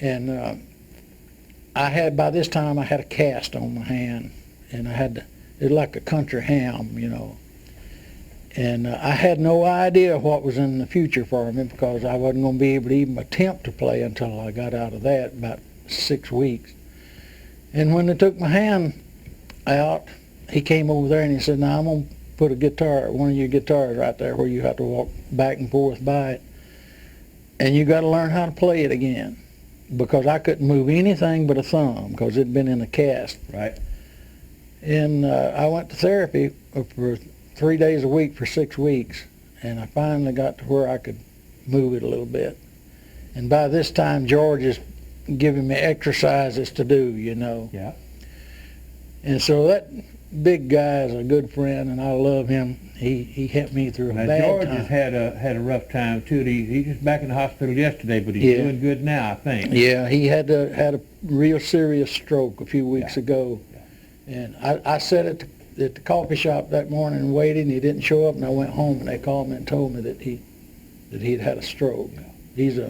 And by this time I had a cast on my hand, and it was like a country ham, you know. And I had no idea what was in the future for me, because I wasn't going to be able to even attempt to play until I got out of that, about 6 weeks. And when they took my hand out, he came over there and he said, "Now I'm going to put one of your guitars right there where you have to walk back and forth by it. And you got to learn how to play it again." Because I couldn't move anything but a thumb, because it'd been in a cast. Right. And I went to therapy for 3 days a week for 6 weeks, and I finally got to where I could move it a little bit. And by this time, George is giving me exercises to do, you know. Yeah. And so that big guy is a good friend, and I love him. He helped me through a bad time. George has had a rough time too. He's just back in the hospital yesterday, but he's doing good now, I think. Yeah, he had a real serious stroke a few weeks ago. Yeah. And I sat at the coffee shop that morning and waited, and he didn't show up, and I went home, and they called me and told me that he'd had a stroke. Yeah.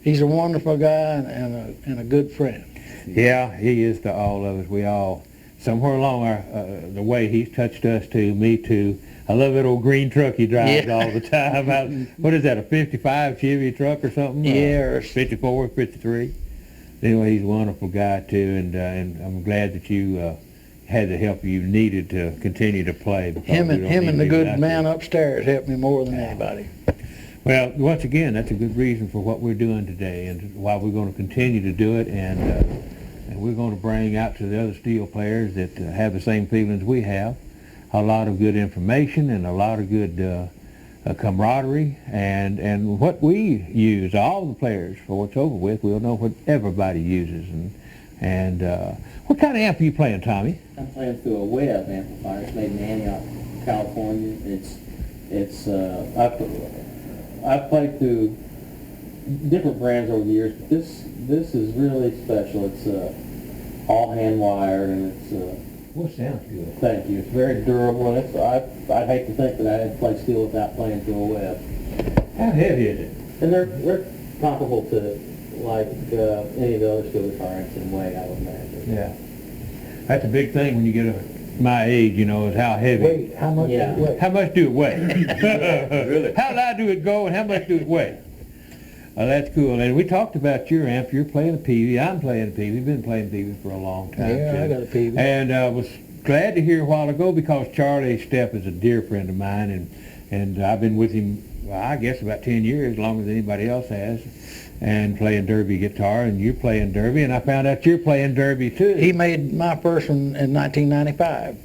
He's a wonderful guy and a good friend. Yeah, he is to all of us. We all, somewhere along the way, he's touched us too, me too. I love that old green truck he drives all the time. What is that, a 55 Chevy truck or something? Yeah. 54, 53. Anyway, he's a wonderful guy too, and I'm glad that you had the help you needed to continue to play. Him and the good man upstairs helped me more than anybody. Well, once again, that's a good reason for what we're doing today, and why we're going to continue to do it, and we're going to bring out to the other steel players that have the same feelings we have, a lot of good information and a lot of good camaraderie, and what we use, all the players, for what's over with, we'll know what everybody uses. And what kind of amp are you playing, Tommy? I'm playing through a Webb amplifier. It's made in Antioch, California. I've played through different brands over the years, but this is really special. It's all hand wired, and it's Well, it sounds good. thank you. It's very durable, and I'd hate to think that I had played steel without playing through a Webb. How heavy is it? And they're comparable to like any of the other steel guitar amps in weight, I would imagine. Yeah. That's a big thing when you get my age, you know, is how heavy. Wait, how much Yeah. does it weigh? How much do it weigh? Really? How loud do it go, and how much do it weigh? That's cool. And we talked about your amp. You're playing a Peavey. I'm playing a Peavey. Been playing Peavey for a long time. Yeah, too. I got a Peavey. And was glad to hear a while ago, because Charlie Stepp is a dear friend of mine, and I've been with him, well, I guess about 10 years, longer than anybody else has, and playing derby guitar, and you're playing derby, and I found out you're playing derby too. He made my first one in 1995.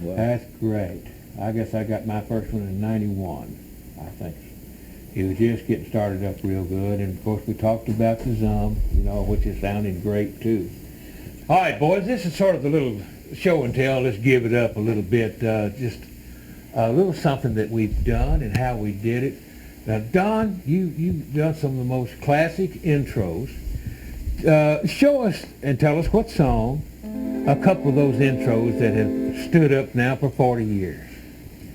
Wow. That's great. I guess I got my first one in 91, I think. He was just getting started up real good, and of course we talked about the Zum, you know, which is sounding great too. All right, boys, this is sort of the little show and tell. Let's give it up a little bit, just a little something that we've done and how we did it. Now, Don, you've done some of the most classic intros. Show us and tell us what song, a couple of those intros that have stood up now for 40 years.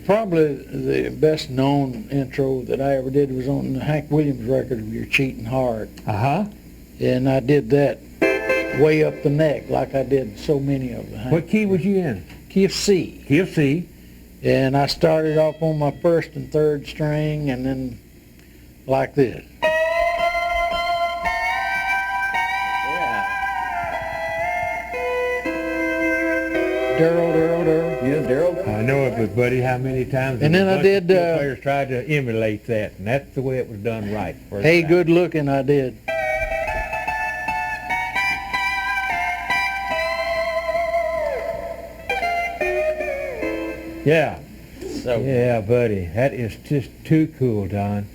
Probably the best known intro that I ever did was on the Hank Williams record of Your Cheating Heart. Uh-huh. And I did that way up the neck like I did so many of the Hank. What key was you in? Key of C. Key of C. And I started off on my first and third string, and then like this. Daryl, Daryl, Daryl. Yeah, Daryl. I know it, but buddy, how many times And then have a I bunch did, of steel players tried to emulate that, and that's the way it was done right. First Hey, time. Good Looking, I did. Yeah. So, Yeah, buddy, that is just too cool, Don.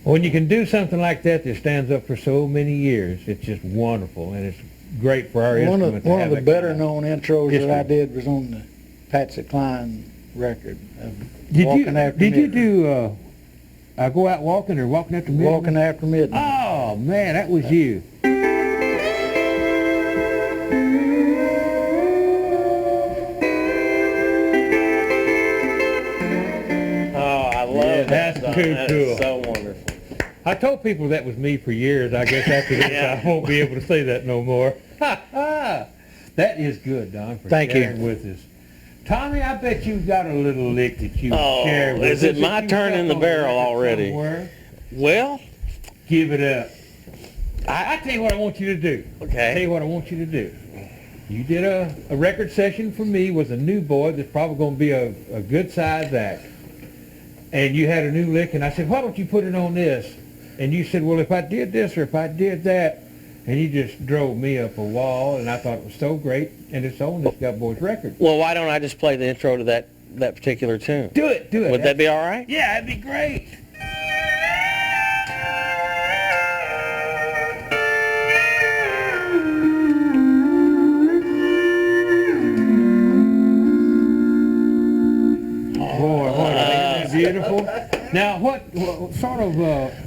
When you can do something like that stands up for so many years, it's just wonderful, and it's great for our one instrument. of the better known intros history. that I did was on the Patsy Cline record. Did Walking After you Midnight. do Go Out Walking or Walking After Midnight? Walking After Midnight. Oh, man, that was you. Oh, I love Yeah, that's that song. too That cool. is so wonderful. I told people that was me for years. I guess after this, Yeah. I won't be able to say that no more. That is good, Don, for Thank you. sharing with us. Tommy, I bet you've got a little lick that you share with us. is it my that you turn stuck in the on barrel record already? somewhere. Well, Give it up. I tell you what I want you to do. Okay. Tell you what I want you to do. You did a record session for me with a new boy that's probably going to be a good size act. And you had a new lick, and I said, why don't you put it on this? And you said, well, if I did this or if I did that, and you just drove me up a wall, and I thought it was so great, and it's on this Gut Boys record. well, why don't I just play the intro to that particular tune? Do it. Would that be all right? Yeah, that'd be great. Boy, isn't that beautiful? Now, what sort of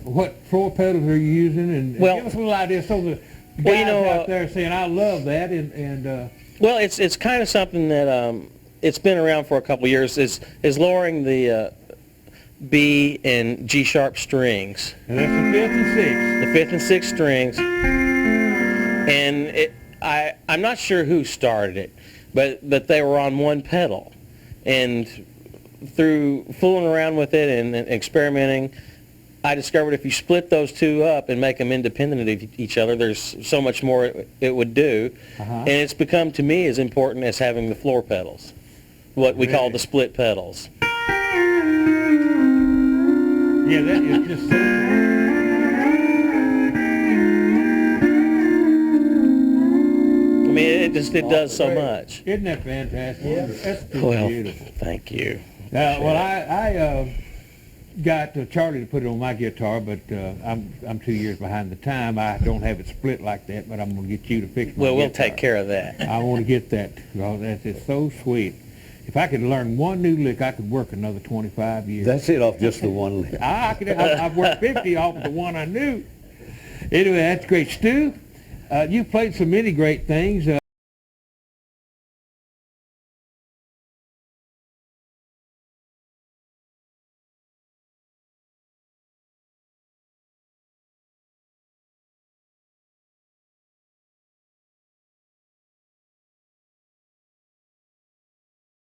what floor pedals are you using? And Well- give us a little idea so the guys Well, you know, out there saying, I love that, and Well, it's kind of something that it's been around for a couple years. Is lowering the B and G sharp strings, that's the fifth and sixth. the fifth and sixth strings, and I'm not sure who started it, but they were on one pedal, and through fooling around with it and experimenting, I discovered if you split those two up and make them independent of each other, there's so much more it would do. And it's become, to me, as important as having the floor pedals, what we call the split pedals. Yeah, that is just so I mean, it does so much. Isn't that fantastic? Yeah. That's just Well, beautiful. thank you. Well, I got Charlie to put it on my guitar, but I'm 2 years behind the time. I don't have it split like that, but I'm going to get you to fix my Well, we'll guitar. take care of that. I want to get that. Well, that's it's so sweet. If I could learn one new lick, I could work another 25 years. That's it off just the one lick. I've worked 50 off the one I knew. Anyway, that's great. Stu, you've played so many great things.